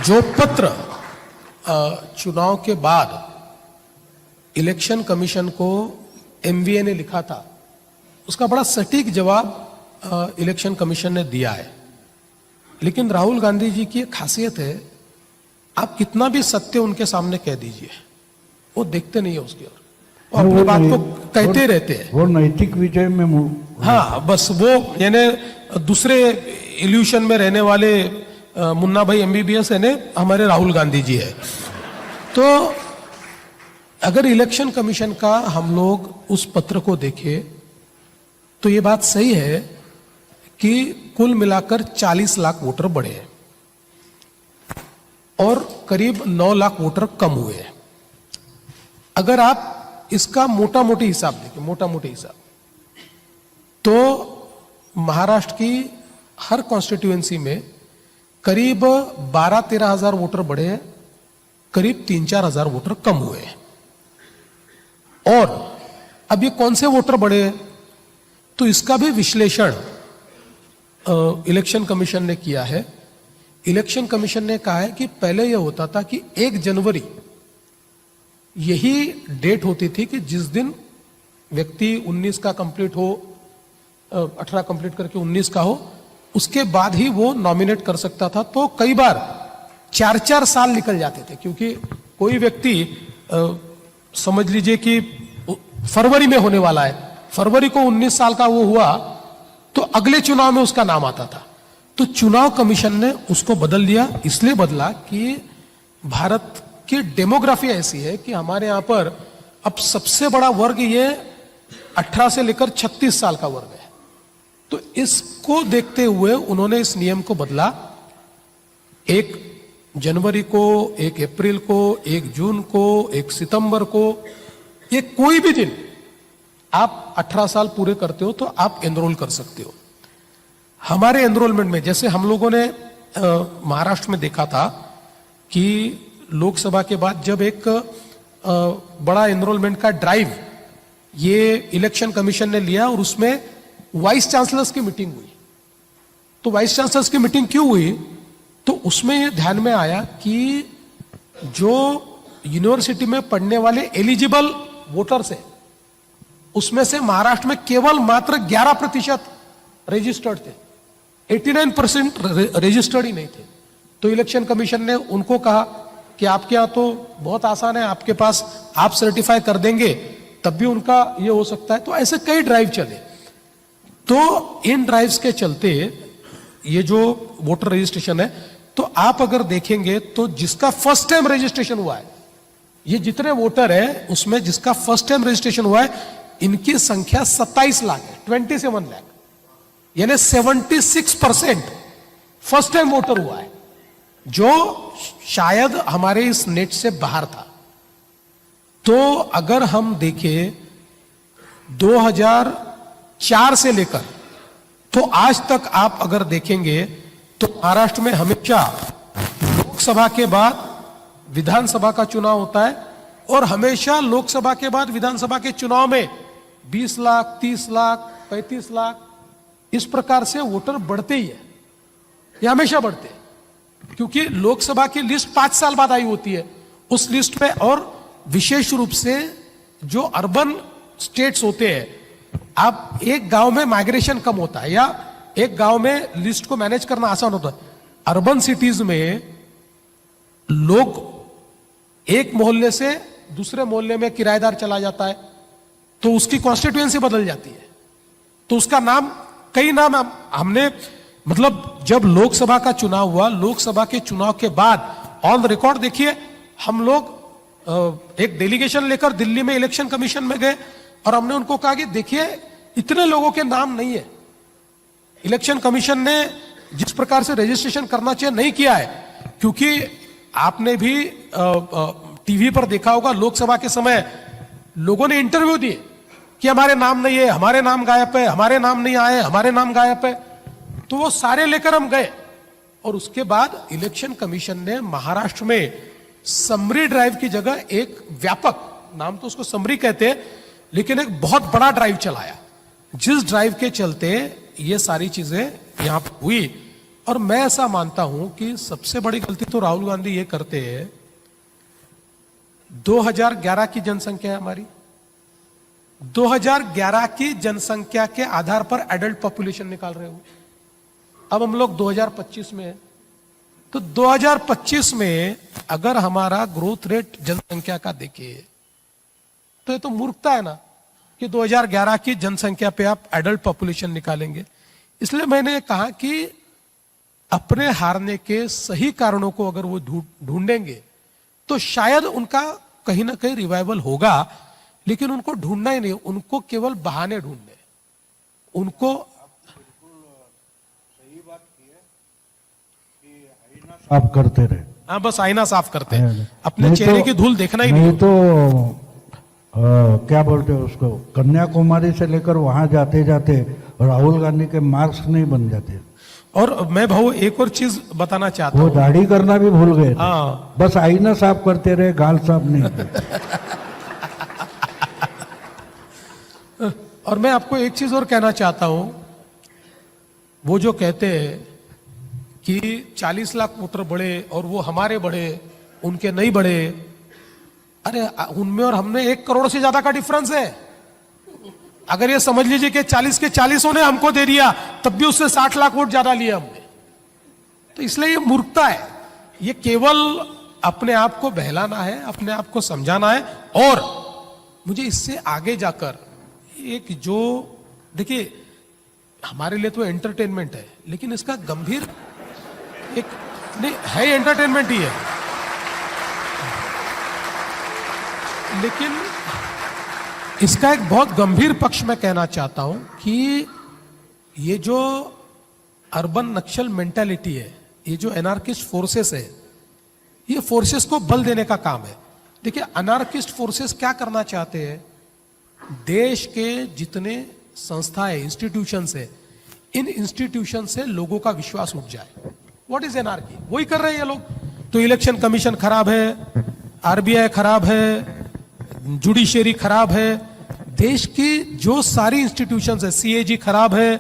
जो पत्र चुनाव के बाद इलेक्शन कमीशन को एमवीए ने लिखा था, उसका बड़ा सटीक जवाब इलेक्शन कमीशन ने दिया है। लेकिन राहुल गांधी जी की एक खासियत है, आप कितना भी सत्य उनके सामने कह दीजिए, वो देखते नहीं है उसकी ओर, वो अपनी बात को कहते रहते हैं। वो नैतिक विजय में हाँ, बस वो यानी दूसरे इल्यूशन में रहने वाले मुन्ना भाई एमबीबीएस है ने हमारे राहुल गांधी जी है। तो अगर इलेक्शन कमीशन का हम लोग उस पत्र को देखें तो ये बात सही है कि कुल मिलाकर 40 लाख वोटर बढ़े हैं और करीब 9 लाख वोटर कम हुए हैं। अगर आप इसका मोटा मोटी हिसाब देखें, मोटा मोटी हिसाब, तो महाराष्ट्र की हर कॉन्स्टिट्यूएंसी में करीब 12-13 हजार वोटर बढ़े हैं, करीब 3-4 हजार वोटर कम हुए हैं। और अब ये कौन से वोटर बढ़े हैं, तो इसका भी विश्लेषण इलेक्शन कमीशन ने किया है। इलेक्शन कमीशन ने कहा है कि पहले यह होता था कि 1 जनवरी यही डेट होती थी कि जिस दिन व्यक्ति 19 का कंप्लीट हो, 18 कंप्लीट करके 19 का हो, उसके बाद ही वो नॉमिनेट कर सकता था। तो कई बार 4-4 साल निकल जाते थे, क्योंकि कोई व्यक्ति समझ लीजिए कि फरवरी में होने वाला है, फरवरी को 19 साल का वो हुआ तो अगले चुनाव में उसका नाम आता था। तो चुनाव कमीशन ने उसको बदल दिया। इसलिए बदला कि भारत की डेमोग्राफी ऐसी है कि हमारे यहां पर अब सबसे बड़ा वर्ग ये 18 से लेकर 36 साल का वर्ग है। तो इसको देखते हुए उन्होंने इस नियम को बदला। 1 जनवरी को, 1 अप्रैल को, 1 जून को, 1 सितंबर को, ये कोई भी दिन आप 18 साल पूरे करते हो तो आप एनरोल कर सकते हो। हमारे एनरोलमेंट में जैसे हम लोगों ने महाराष्ट्र में देखा था कि लोकसभा के बाद जब एक बड़ा एनरोलमेंट का ड्राइव ये इलेक्शन कमीशन ने लिया और उसमें वाइस चांसलर्स की मीटिंग हुई। तो वाइस चांसलर्स की मीटिंग क्यों हुई, तो उसमें ये ध्यान में आया कि जो यूनिवर्सिटी में पढ़ने वाले एलिजिबल वोटर्स है उसमें से महाराष्ट्र में केवल मात्र 11% रजिस्टर्ड थे, 89% रजिस्टर्ड ही नहीं थे। तो इलेक्शन कमीशन ने उनको कहा कि आपके यहां तो बहुत आसान है, आपके पास आप सर्टिफाई कर देंगे तब भी उनका ये हो सकता है। तो ऐसे कई ड्राइव चले। तो इन ड्राइव्स के चलते ये जो वोटर रजिस्ट्रेशन है, तो आप अगर देखेंगे तो जिसका फर्स्ट टाइम रजिस्ट्रेशन हुआ है, ये जितने वोटर है उसमें जिसका फर्स्ट टाइम रजिस्ट्रेशन हुआ है, इनकी संख्या 27 लाख है, 27 लाख, यानी 76% फर्स्ट टाइम वोटर हुआ है, जो शायद हमारे इस नेट से बाहर था। तो अगर हम देखें 2004 से लेकर तो आज तक आप अगर देखेंगे तो महाराष्ट्र में हमेशा लोकसभा के बाद विधानसभा का चुनाव होता है और हमेशा लोकसभा के बाद विधानसभा के चुनाव में 20 लाख, 30 लाख, 35 लाख इस प्रकार से वोटर बढ़ते ही है। ये हमेशा बढ़ते हैं क्योंकि लोकसभा की लिस्ट 5 साल बाद आई होती है। उस लिस्ट में और विशेष रूप से जो अर्बन स्टेट्स होते हैं, आप एक गांव में माइग्रेशन कम होता है या एक गांव में लिस्ट को मैनेज करना आसान होता है। अर्बन सिटीज में लोग एक मोहल्ले से दूसरे मोहल्ले में किराएदार चला जाता है तो उसकी कॉन्स्टिट्यूएंसी बदल जाती है, तो उसका नाम कई नाम हमने मतलब जब लोकसभा का चुनाव हुआ, लोकसभा के चुनाव के बाद ऑन द रिकॉर्ड देखिए हम लोग एक डेलीगेशन लेकर दिल्ली में इलेक्शन कमीशन में गए और हमने उनको कहा कि देखिए इतने लोगों के नाम नहीं है, इलेक्शन कमीशन ने जिस प्रकार से रजिस्ट्रेशन करना चाहिए नहीं किया है। क्योंकि आपने भी टीवी पर देखा होगा लोकसभा के समय लोगों ने इंटरव्यू दिए कि हमारे नाम नहीं है, हमारे नाम गायब है, हमारे नाम नहीं आए, हमारे नाम गायब है। तो वो सारे लेकर हम गए और उसके बाद इलेक्शन कमीशन ने महाराष्ट्र में समरी ड्राइव की जगह एक व्यापक, नाम तो उसको समरी कहते हैं, लेकिन एक बहुत बड़ा ड्राइव चलाया जिस ड्राइव के चलते ये सारी चीजें यहां पर हुई। और मैं ऐसा मानता हूं कि सबसे बड़ी गलती तो राहुल गांधी ये करते हैं। 2011 की जनसंख्या है हमारी, 2011 की जनसंख्या के आधार पर एडल्ट पॉपुलेशन निकाल रहे हो। अब हम लोग 2025 में हैं, तो 2025 में अगर हमारा ग्रोथ रेट जनसंख्या का देखिए तो ये तो मूर्खता है ना कि 2011 की जनसंख्या पे आप एडल्ट पॉपुलेशन निकालेंगे। इसलिए मैंने कहा कि अपने हारने के सही कारणों को अगर वो ढूंढेंगे तो शायद उनका कहीं ना कहीं रिवाइवल होगा, लेकिन उनको ढूंढना ही नहीं, उनको केवल बहाने ढूंढने, उनको साफ करते रहे। हाँ, बस आईना साफ करते हैं, अपने चेहरे की धूल देखना ही नहीं। तो क्या बोलते हैं उसको, कन्याकुमारी से लेकर वहां जाते जाते राहुल गांधी के मार्क्स नहीं बन जाते। और मैं भाऊ एक और चीज बताना चाहता वो हूँ, दाढ़ी करना भी भूल गए थे। हाँ। बस आईना साफ करते रहे, गाल साफ नहीं किए। और मैं आपको एक चीज और कहना चाहता हूं, वो जो कहते हैं कि 40 लाख वोटर बढ़े और वो हमारे बढ़े उनके नहीं बढ़े, अरे उनमें और हमने 1 करोड़ से ज्यादा का डिफरेंस है। अगर ये समझ लीजिए कि 40 के 40 ने हमको दे दिया तब भी उससे 60 लाख वोट ज्यादा लिए हमने, तो इसलिए ये मूर्खता है। ये केवल अपने आप को बहलाना है, अपने आप को समझाना है। और मुझे इससे आगे जाकर एक जो देखिए हमारे लिए तो एंटरटेनमेंट है, लेकिन इसका गंभीर एक नहीं है, एंटरटेनमेंट ही है, लेकिन इसका एक बहुत गंभीर पक्ष मैं कहना चाहता हूं कि ये जो अर्बन नक्सल मेंटालिटी है, ये जो एनार्किस्ट फोर्सेस है, ये फोर्सेस को बल देने का काम है। देखिए अनार्किस्ट फोर्सेस क्या करना चाहते हैं, देश के जितने संस्थाएं, इंस्टीट्यूशंस है, इन इंस्टीट्यूशन से लोगों का विश्वास उठ जाए। व्हाट इज एनार्की, वही कर रहे हैं ये लोग। तो इलेक्शन कमीशन खराब है, आरबीआई खराब है, जुडिशियरी खराब है, देश की जो सारी इंस्टीट्यूशंस है, सीएजी खराब है,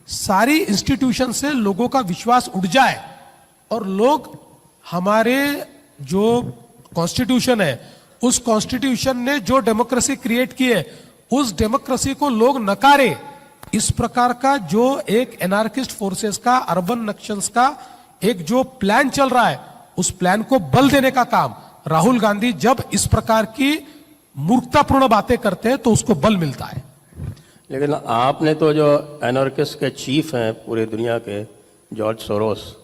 सारी इंस्टीट्यूशन से लोगों का विश्वास उठ जाए और लोग हमारे जो कॉन्स्टिट्यूशन है, उस कॉन्स्टिट्यूशन ने जो डेमोक्रेसी क्रिएट की है, उस डेमोक्रेसी को लोग नकारे। इस प्रकार का जो एक एनार्किस्ट फोर्सेस का, अर्बन नक्सल्स का एक जो प्लान चल रहा है, उस प्लान को बल देने का काम राहुल गांधी जब इस प्रकार की मूर्खतापूर्ण बातें करते हैं तो उसको बल मिलता है। लेकिन आपने तो जो एनार्किस्ट के चीफ हैं पूरी दुनिया के, जॉर्ज सोरोस,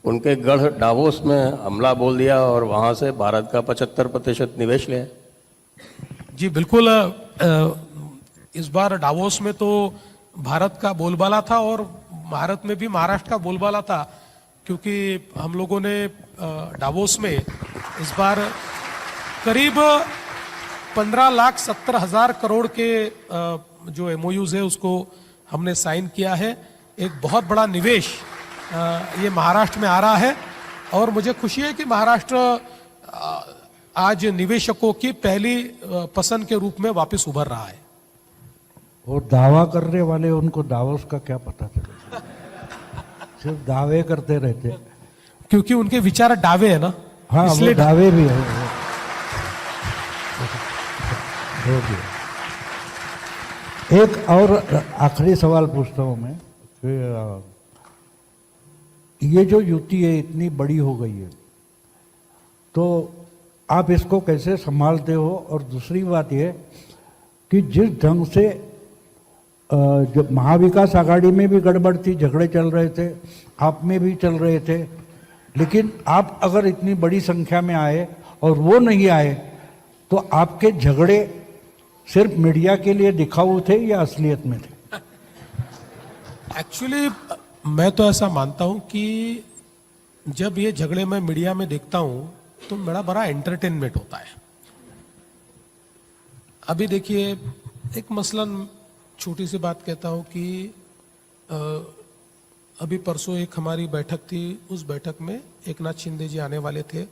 उनके गढ़ डावोस में हमला बोल दिया और वहां से भारत का 75% निवेश लिया। जी बिल्कुल, इस बार डावोस में तो भारत का बोलबाला था और भारत में भी महाराष्ट्र का बोलबाला था, क्योंकि हम लोगों ने डावोस में इस बार करीब 15,70,000 करोड़ के जो एमओयूज है उसको हमने साइन किया है। एक बहुत बड़ा निवेश ये महाराष्ट्र में आ रहा है और मुझे खुशी है कि महाराष्ट्र आज निवेशकों की पहली पसंद के रूप में वापस उभर रहा है। वो दावा करने वाले उनको दावोस का क्या पता चलेगा, सिर्फ दावे करते रहते। क्योंकि उनके विचार डावे है ना, हाँ वो इसलिए दावे भी है। हो गया। एक और आखिरी सवाल पूछता हूँ मैं कि ये जो युति है इतनी बड़ी हो गई है तो आप इसको कैसे संभालते हो? और दूसरी बात ये कि जिस ढंग से जब महाविकास आघाड़ी में भी गड़बड़ थी, झगड़े चल रहे थे, आप में भी चल रहे थे, लेकिन आप अगर इतनी बड़ी संख्या में आए और वो नहीं आए तो आपके झगड़े सिर्फ मीडिया के लिए दिखाऊ थे या असलियत में थे? एक्चुअली मैं तो ऐसा मानता हूं कि जब ये झगड़े मैं मीडिया में देखता हूं तो मेरा बड़ा एंटरटेनमेंट होता है। अभी देखिए, एक मसलन छोटी सी बात कहता हूं कि अभी परसों एक हमारी बैठक थी, उस बैठक में एकनाथ शिंदे जी आने वाले थे।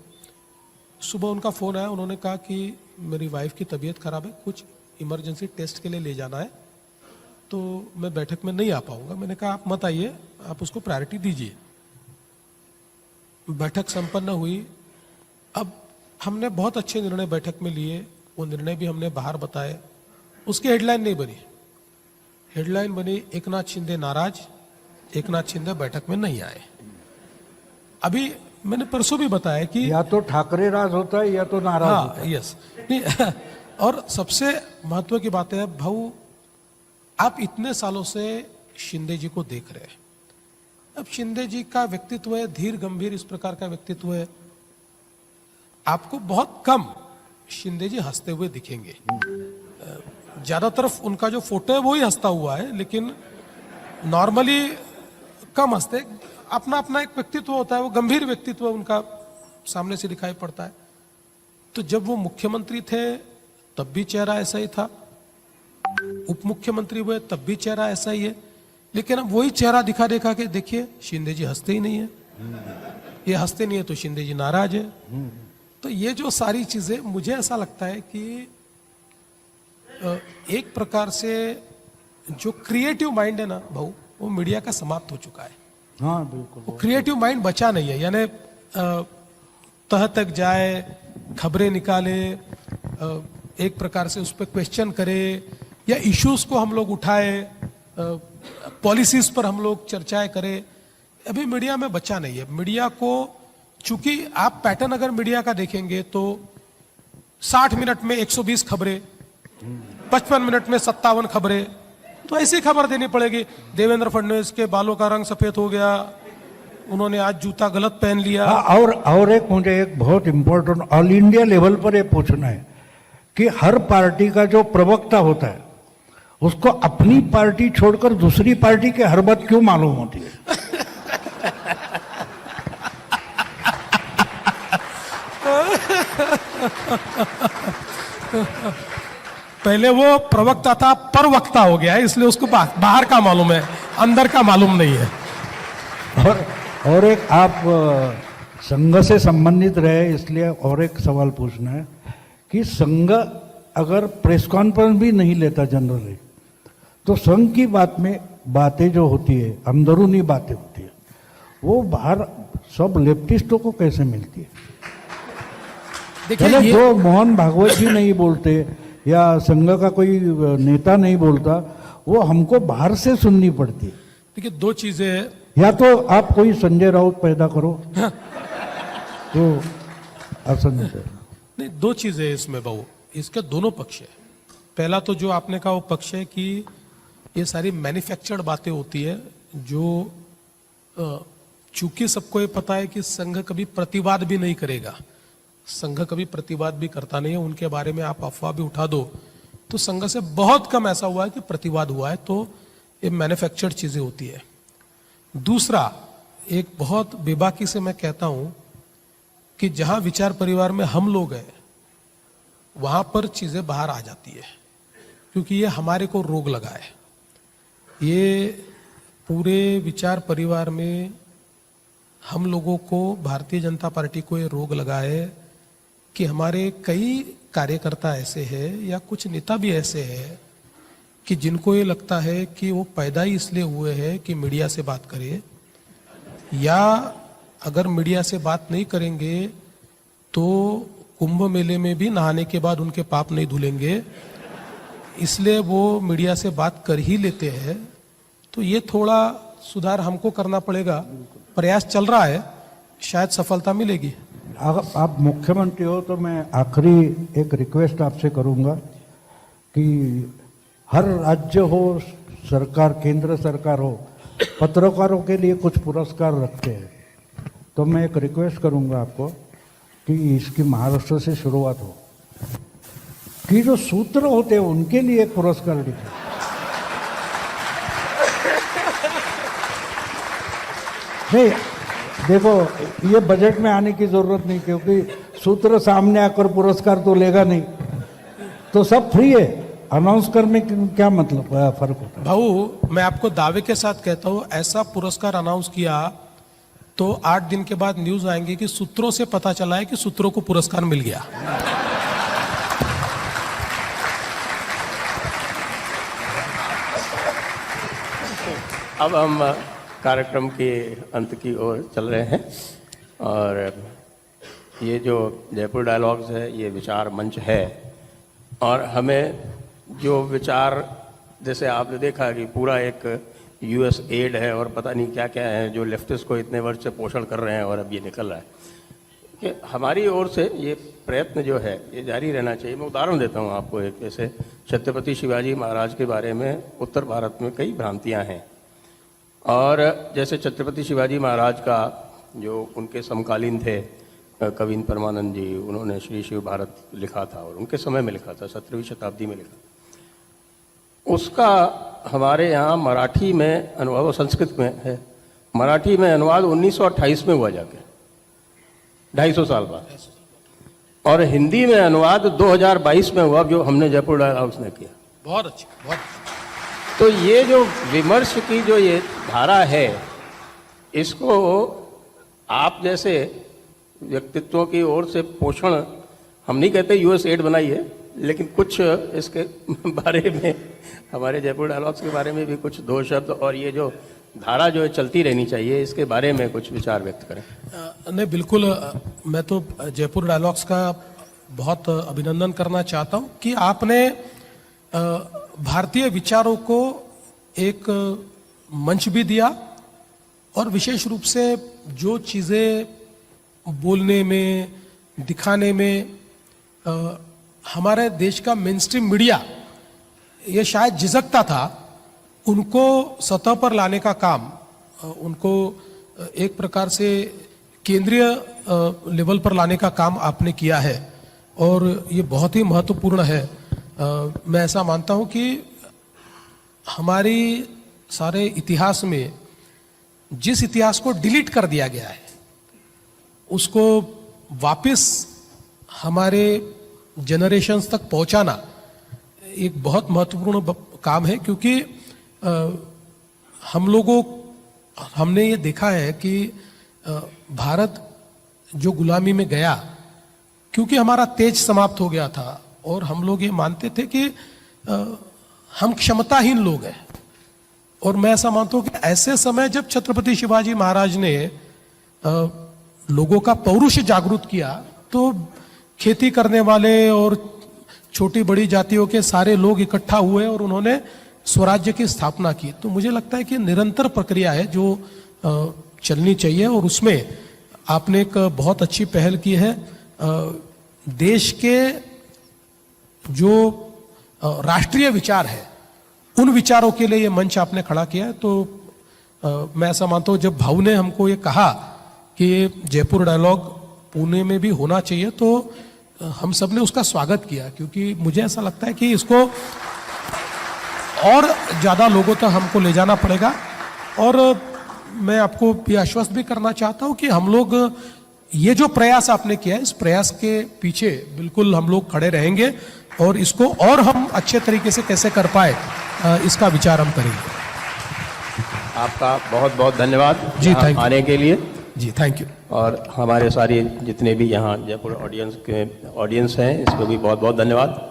सुबह उनका फोन आया, उन्होंने कहा कि मेरी वाइफ की तबीयत खराब है, कुछ इमरजेंसी टेस्ट के लिए ले जाना है, तो मैं बैठक में नहीं आ पाऊंगा। मैंने कहा आप मत आइए, आप उसको प्रायोरिटी दीजिए। बैठक संपन्न हुई। अब हमने बहुत अच्छे निर्णय बैठक में लिए, वो निर्णय भी हमने बाहर बताए। उसकी हेडलाइन नहीं बनी, हेडलाइन बनी एकनाथ शिंदे नाराज, एकनाथ शिंदे बैठक में नहीं आए। अभी मैंने परसों भी बताया कि या तो ठाकरे राज होता है या तो नाराज होता है। यस नहीं और सबसे महत्व की बात है भाऊ, आप इतने सालों से शिंदे जी को देख रहे हैं। अब शिंदे जी का व्यक्तित्व है धीर गंभीर, इस प्रकार का व्यक्तित्व है। आपको बहुत कम शिंदे जी हंसते हुए दिखेंगे। ज्यादातर उनका जो फोटो है वो ही हंसता हुआ है, लेकिन नॉर्मली कम हंसते। अपना अपना एक व्यक्तित्व होता है, वो गंभीर व्यक्तित्व उनका सामने से दिखाई पड़ता है। तो जब वो मुख्यमंत्री थे तब भी चेहरा ऐसा ही था, उप मुख्यमंत्री हुए तब भी चेहरा ऐसा ही है, लेकिन अब वही चेहरा दिखा देखा के देखिए शिंदे जी हंसते ही नहीं है। ये हंसते नहीं है तो शिंदे जी नाराज है। तो ये जो सारी चीजें, मुझे ऐसा लगता है कि एक प्रकार से जो क्रिएटिव माइंड है ना भाऊ, वो मीडिया का समाप्त हो चुका है। हाँ बिल्कुल, वो क्रिएटिव माइंड बचा नहीं है। यानी तह तक जाए, खबरें निकाले, एक प्रकार से उस पर क्वेश्चन करे, या इश्यूज को हम लोग उठाए, पॉलिसीज पर हम लोग चर्चाएं करें, अभी मीडिया में बचा नहीं है। मीडिया को, चूंकि आप पैटर्न अगर मीडिया का देखेंगे तो 60 मिनट में 120 खबरें, 55 मिनट में 57 खबरें, तो ऐसी खबर देनी पड़ेगी। देवेंद्र फडणवीस के बालों का रंग सफेद हो गया, उन्होंने आज जूता गलत पहन लिया। और एक मुझे एक बहुत इंपॉर्टेंट ऑल इंडिया लेवल पर ये पूछना है कि हर पार्टी का जो प्रवक्ता होता है उसको अपनी पार्टी छोड़कर दूसरी पार्टी के हर बात क्यों मालूम होती है? पहले वो प्रवक्ता था, परवक्ता हो गया है, इसलिए उसको बाहर का मालूम है, अंदर का मालूम नहीं है। और एक आप संघ से संबंधित रहे, इसलिए और एक सवाल पूछना है कि संघ अगर प्रेस कॉन्फ्रेंस भी नहीं लेता जनरली, तो संघ की बातें जो होती है, अंदरूनी बातें होती है, वो बाहर सब लेफ्टिस्टों को कैसे मिलती है? देखिए, जो मोहन भागवत जी नहीं बोलते या संघ का कोई नेता नहीं बोलता, वो हमको बाहर से सुननी पड़ती है। देखिए, दो चीजें, या तो आप कोई संजय राउत पैदा करो तो आसान है। नहीं, दो चीजें इसमें बहु, इसके दोनों पक्ष है। पहला तो जो आपने कहा वो पक्ष है कि ये सारी मैन्युफैक्चर्ड बातें होती है, जो चूंकि सबको ये पता है कि संघ कभी प्रतिवाद भी नहीं करेगा, संघ कभी प्रतिवाद भी करता नहीं है, उनके बारे में आप अफवाह भी उठा दो तो संघ से बहुत कम ऐसा हुआ है कि प्रतिवाद हुआ है, तो ये मैन्युफैक्चर्ड चीजें होती है। दूसरा, एक बहुत बेबाकी से मैं कहता हूं कि जहां विचार परिवार में हम लोग हैं वहाँ पर चीज़ें बाहर आ जाती है, क्योंकि ये हमारे को रोग लगा है। ये पूरे विचार परिवार में हम लोगों को, भारतीय जनता पार्टी को ये रोग लगा है कि हमारे कई कार्यकर्ता ऐसे हैं या कुछ नेता भी ऐसे हैं कि जिनको ये लगता है कि वो पैदा ही इसलिए हुए हैं कि मीडिया से बात करें, या अगर मीडिया से बात नहीं करेंगे तो कुंभ मेले में भी नहाने के बाद उनके पाप नहीं धुलेंगे, इसलिए वो मीडिया से बात कर ही लेते हैं। तो ये थोड़ा सुधार हमको करना पड़ेगा। प्रयास चल रहा है, शायद सफलता मिलेगी। आप मुख्यमंत्री हो तो मैं आखिरी एक रिक्वेस्ट आपसे करूंगा कि हर राज्य हो, सरकार, केंद्र सरकार हो, पत्रकारों के लिए कुछ पुरस्कार रखते हैं। तो मैं एक रिक्वेस्ट करूंगा आपको कि इसकी महाराष्ट्र से शुरुआत हो, कि जो सूत्र होते हैं उनके लिए एक पुरस्कार लिखें। नहीं, देखो, ये बजट में आने की जरूरत नहीं, क्योंकि सूत्र सामने आकर पुरस्कार तो लेगा नहीं, तो सब फ्री है। अनाउंस करने में क्या मतलब फर्क होता है? भाऊ, मैं आपको दावे के साथ कहता हूँ, ऐसा पुरस्कार अनाउंस किया तो 8 दिन के बाद न्यूज आएंगे कि सूत्रों से पता चला है कि सूत्रों को पुरस्कार मिल गया। अब हम कार्यक्रम के अंत की ओर चल रहे हैं और ये जो जयपुर डायलॉग्स है ये विचार मंच है, और हमें जो विचार, जैसे आपने देखा कि पूरा एक यूएस एड है और पता नहीं क्या क्या है जो लेफ्टिस्ट को इतने वर्ष से पोषण कर रहे हैं, और अब ये निकल रहा है कि हमारी ओर से ये प्रयत्न जो है ये जारी रहना चाहिए। मैं उदाहरण देता हूँ आपको एक, जैसे छत्रपति शिवाजी महाराज के बारे में उत्तर भारत में कई भ्रांतियाँ हैं, और जैसे छत्रपति शिवाजी महाराज का जो उनके समकालीन थे कविन परमानंद जी, उन्होंने श्री शिव भारत लिखा था और उनके समय में लिखा था, 17वीं शताब्दी में लिखा। उसका हमारे यहाँ मराठी में अनुवाद, संस्कृत में है, मराठी में अनुवाद 1928 में हुआ जाके, 250 साल बाद, और हिंदी में अनुवाद 2022 में हुआ, जो हमने जयपुर डायलॉग्स ने किया। बहुत अच्छी, बहुत अच्छी। तो ये जो विमर्श की जो ये धारा है, इसको आप जैसे व्यक्तित्वों की ओर से पोषण, हम नहीं कहते यूएस एड बनाई है, लेकिन कुछ इसके बारे में, हमारे जयपुर डायलॉग्स के बारे में भी कुछ दो शब्द, और ये जो धारा जो है चलती रहनी चाहिए, इसके बारे में कुछ विचार व्यक्त करें। नहीं, बिल्कुल, मैं तो जयपुर डायलॉग्स का बहुत अभिनंदन करना चाहता हूं कि आपने भारतीय विचारों को एक मंच भी दिया, और विशेष रूप से जो चीज़ें बोलने में, दिखाने में हमारे देश का मेनस्ट्रीम मीडिया ये शायद झिझकता था, उनको सतह पर लाने का काम, उनको एक प्रकार से केंद्रीय लेवल पर लाने का काम आपने किया है, और ये बहुत ही महत्वपूर्ण है। मैं ऐसा मानता हूं कि हमारी सारे इतिहास में जिस इतिहास को डिलीट कर दिया गया है, उसको वापस हमारे जनरेशन्स तक पहुंचाना एक बहुत महत्वपूर्ण काम है, क्योंकि हमने ये देखा है कि भारत जो गुलामी में गया, क्योंकि हमारा तेज समाप्त हो गया था, और हम लोग ये मानते थे कि हम क्षमताहीन लोग हैं। और मैं ऐसा मानता हूं कि ऐसे समय जब छत्रपति शिवाजी महाराज ने लोगों का पौरुष जागृत किया, तो खेती करने वाले और छोटी बड़ी जातियों के सारे लोग इकट्ठा हुए और उन्होंने स्वराज्य की स्थापना की। तो मुझे लगता है कि निरंतर प्रक्रिया है जो चलनी चाहिए, और उसमें आपने एक बहुत अच्छी पहल की है। देश के जो राष्ट्रीय विचार है, उन विचारों के लिए ये मंच आपने खड़ा किया है। तो मैं ऐसा मानता हूँ, जब भाऊ ने हमको ये कहा कि जयपुर डायलॉग पुणे में भी होना चाहिए, तो हम सब ने उसका स्वागत किया, क्योंकि मुझे ऐसा लगता है कि इसको और ज़्यादा लोगों तक हमको ले जाना पड़ेगा। और मैं आपको ये आश्वस्त भी करना चाहता हूँ कि हम लोग ये जो प्रयास आपने किया है, इस प्रयास के पीछे बिल्कुल हम लोग खड़े रहेंगे और इसको और हम अच्छे तरीके से कैसे कर पाए इसका विचार हम करेंगे। आपका बहुत बहुत धन्यवाद जी, यहाँ thank you. आने के लिए। जी, थैंक यू। और हमारे सारे जितने भी यहाँ जयपुर ऑडियंस हैं, इसको भी बहुत बहुत धन्यवाद।